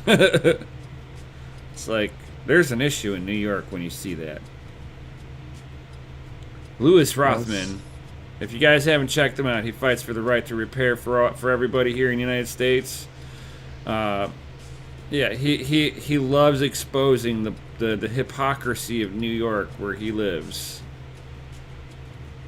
It's like, there's an issue in New York when you see that. Louis Rothman. If you guys haven't checked him out, he fights for the right to repair for everybody here in the United States. Yeah, he loves exposing the hypocrisy of New York where he lives,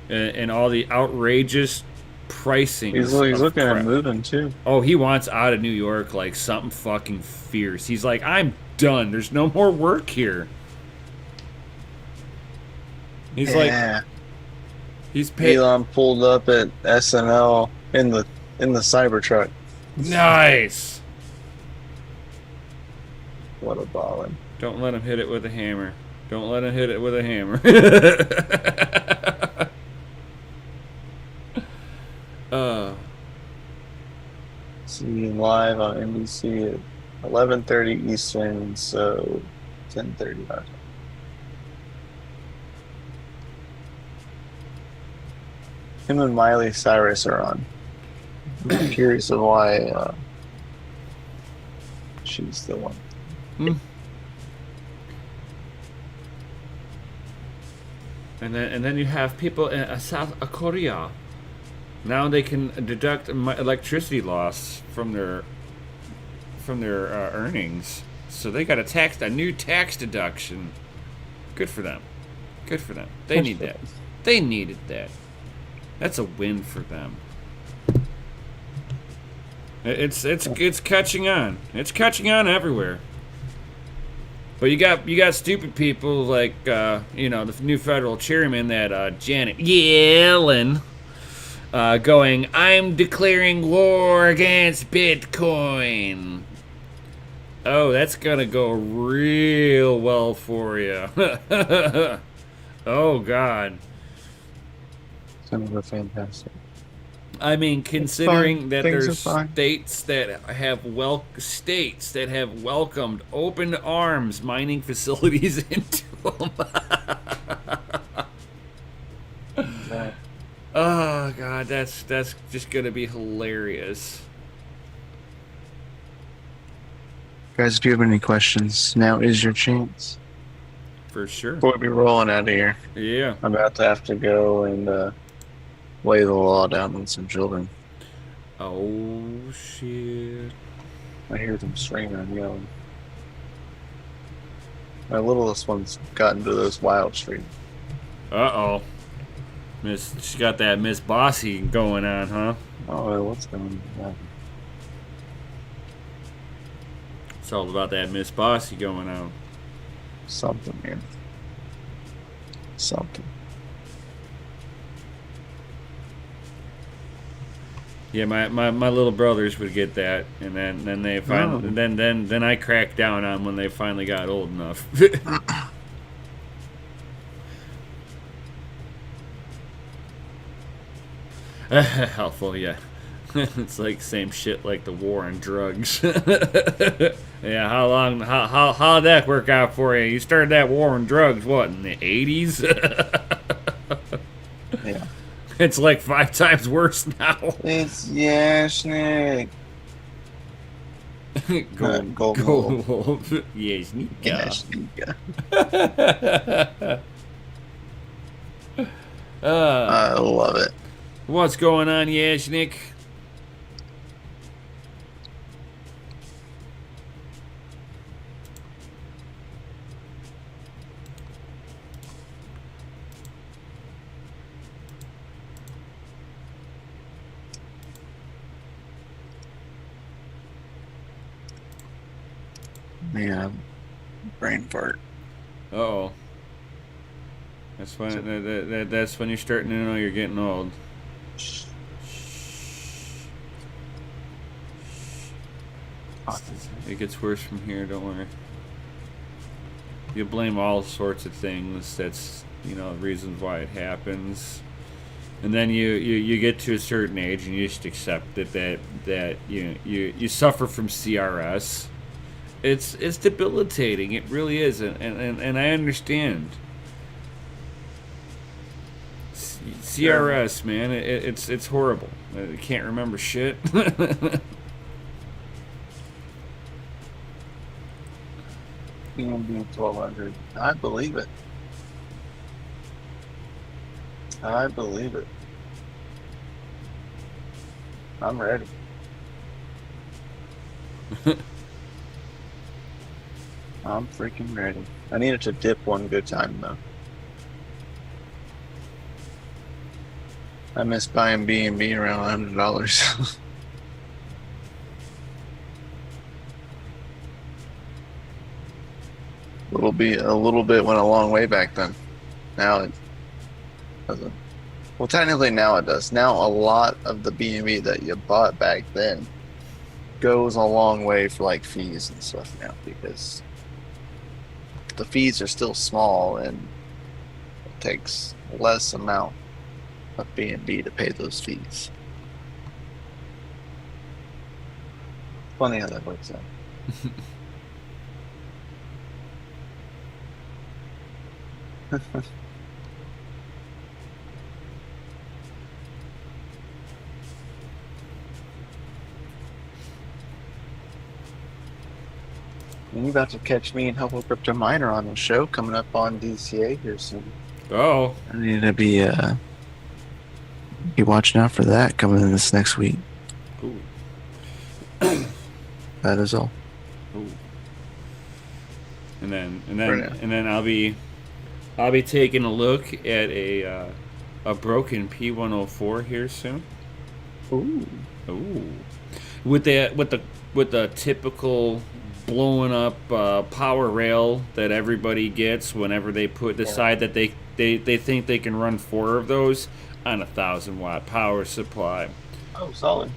and all the outrageous pricing. He's looking at moving too. Oh, he wants out of New York like something fucking fierce. He's like, I'm done. There's no more work here. He's like, he's paid. Elon pulled up at SNL in the Cybertruck. Nice. What a ballin'. Don't let him hit it with a hammer. Don't let him hit it with a hammer. See him live on NBC at 11:30 Eastern, so 10:30 our time. Him and Miley Cyrus are on. I'm curious of why she's the one. And then you have people in South Korea. Now they can deduct electricity loss from their earnings. So they got a new tax deduction. Good for them. Good for them. They need that. They needed that. That's a win for them. It's catching on. It's catching on everywhere. But you got stupid people like the new federal chairman, that Janet Yellen, going, I'm declaring war against Bitcoin. Oh, that's gonna go real well for you. Oh God. It's gonna go fantastic. I mean, considering that Things there's are fine. states that have welcomed open arms mining facilities into them. Oh God, that's just gonna be hilarious. Guys, if you have any questions, now is your chance. For sure. Before we be rolling out of here, Yeah. I'm about to have to go and lay the law down on some children. Oh shit. I hear them screaming and yelling. My littlest one's gotten to this wild street. Uh-oh. She got that Miss Bossy going on, huh? Oh, what's going on? It's all about that Miss Bossy going on. Something, man. Something. Yeah, my little brothers would get that, and then they finally then I cracked down on when they finally got old enough. Helpful, yeah. It's like same shit like the war on drugs. Yeah, how'd that work out for you? You started that war on drugs, what, in the 80s? Yeah. It's like 5 times worse now. It's Yashnik. Gold Wolf. Yes, Yashnika. Uh, I love it. what's going on, Yashnik? Yeah, brain fart. Uh-oh. That's when you're starting to know you're getting old. It gets worse from here, don't worry. You blame all sorts of things. That's, reasons why it happens. And then you get to a certain age and you just accept that you suffer from CRS. It's debilitating. It really is, and I understand. CRS, man, it's horrible. I can't remember shit. PMB 1200. I believe it. I believe it. I'm ready. I'm freaking ready. I needed to dip one good time though. I miss buying B&B around $100. A little bit went a long way back then. Now it doesn't. Well, technically now it does. Now a lot of the B&B that you bought back then goes a long way for like fees and stuff now, because the fees are still small and it takes less amount of B&B to pay those fees. Funny how that works out. You're about to catch me and Helpful Crypto Miner on the show coming up on DCA here soon. Oh. I need to be watching out for that coming in this next week. Ooh. That is all. Ooh. And then I'll be taking a look at a broken P104 here soon. Ooh. Ooh. With the typical blowing up power rail that everybody gets whenever they decide that they think they can run 4 of those on a 1,000-watt power supply. Oh, solid.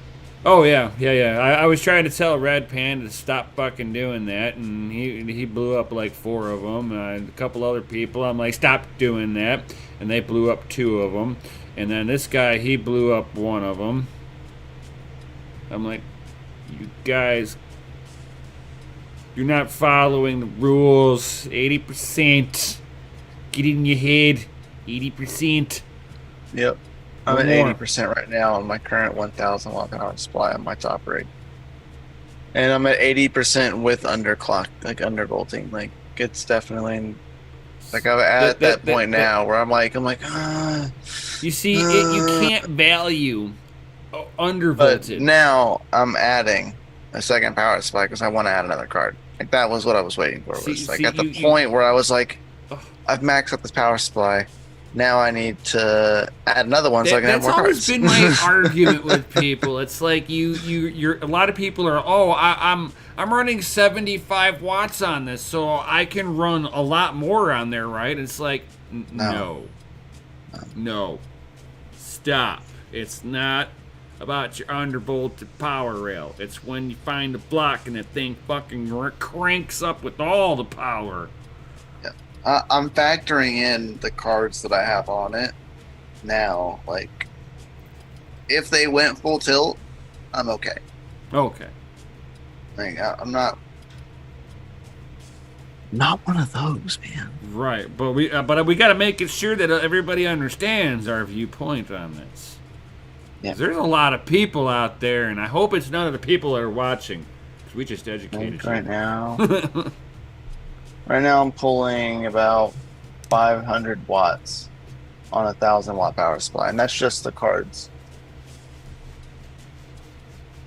Oh yeah. I was trying to tell Red Panda to stop fucking doing that, and he blew up like 4 of them. A couple other people, I'm like, stop doing that, and they blew up 2 of them. And then this guy, he blew up 1 of them. I'm like, you guys, you're not following the rules. 80%. Get it in your head. 80%. Yep. I'm at 80% right now on my current 1,000 watt power supply on my top rig. And I'm at 80% with underclock, like undervolting. Like, it's definitely, like, I'm at that point now where I'm like, you see, you can't value undervolted. But now I'm adding a second power supply because I want to add another card. Like, that was what I was waiting for. At the point where I was like, I've maxed out this power supply. Now I need to add another one so I can have more cards. That's always been my argument with people. It's like you're a lot of people are, I'm running 75 watts on this, so I can run a lot more on there, right? It's like, no. Stop. It's not about your undervolted power rail. It's when you find a block and the thing fucking cranks up with all the power. I'm factoring in the cards that I have on it now. Like, if they went full tilt, I'm okay. Okay. Like, I'm not one of those, man. Right, but we got to make it sure that everybody understands our viewpoint on this. Yeah. There's a lot of people out there, and I hope it's none of the people that are watching. Because we just educated you. Right now. Right now I'm pulling about 500 watts on a 1,000 watt power supply, and that's just the cards,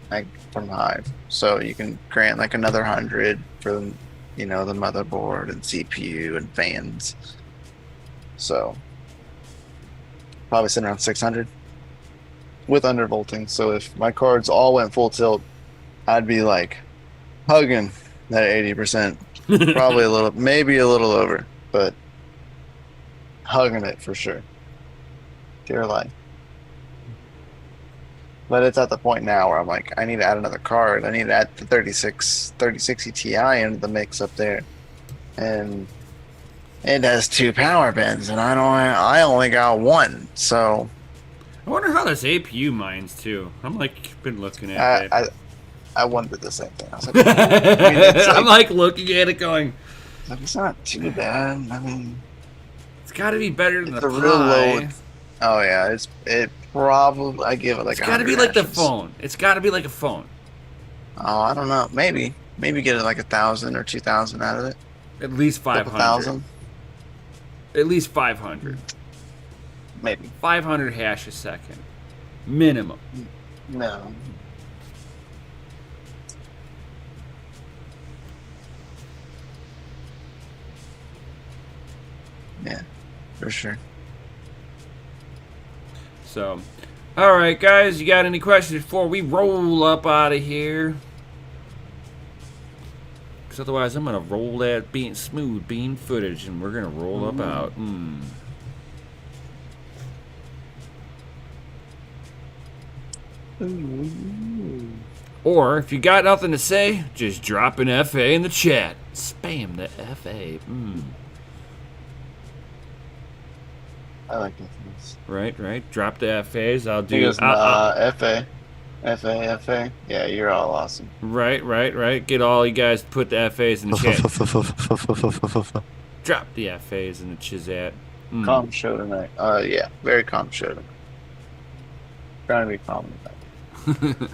like from Hive. So you can grant like another 100 for the motherboard and CPU and fans. So probably sitting around 600 with undervolting. So if my cards all went full tilt, I'd be like hugging That 80%. Probably a little, maybe a little over, but hugging it for sure. Dear life. But it's at the point now where I'm like, I need to add another card. I need to add the 3060 Ti into the mix up there. And it has 2 power bins, and I only got 1. So I wonder how this APU mines too. I'm like been looking at it. I wondered the same thing. I was like, I mean, it's I'm like looking at it going, it's not too bad. I mean, it's got to be better than it's the a real low. Pi. Oh yeah, it probably, I give it like. It's got to be 100 like the hashes. phone. It's got to be like a phone. Oh, I don't know. Maybe get it like 1,000 or 2,000 out of it. At least 500. 1,000. At least 500. Maybe. 500 hash a second. Minimum. No. Yeah, for sure. So, all right, guys, you got any questions before we roll up out of here? Because otherwise, I'm gonna roll that smooth bean footage, and we're gonna roll up out. Or if you got nothing to say, just drop an FA in the chat. Spam the FA. I like that. Right. Drop the FAs. I'll do. He goes, FA. Yeah, you're all awesome. Right. Get all you guys to put the FAs in the chat. Drop the FAs in the chizat. Calm show tonight. Yeah, very calm show tonight. Trying to be calm tonight.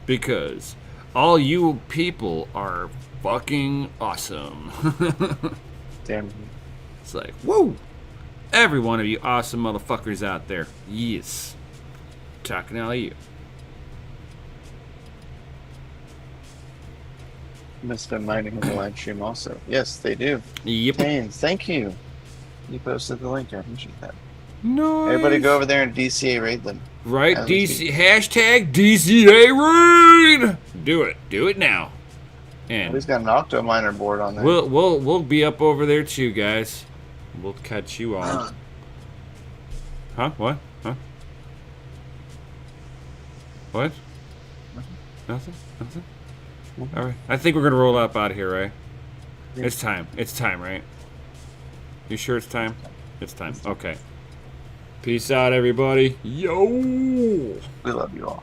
Because all you people are fucking awesome. Damn. It's like, whoa! Every one of you awesome motherfuckers out there. Yes. Talking to all you. Missed them mining in the live stream also. Yes, they do. Yep. Haynes, thank you. You posted the link. I appreciate that. Nice. Everybody go over there and DCA raid them. Right, DC hashtag DCA raid. Do it now. And He's got an octo miner board on there. we'll be up over there too, guys. We'll catch you all. Huh? What? Huh? What? Nothing. All right. I think we're gonna roll up out of here, right? Yeah. It's time, right? You sure it's time? It's time. Okay. Peace out, everybody. Yo. We love you all.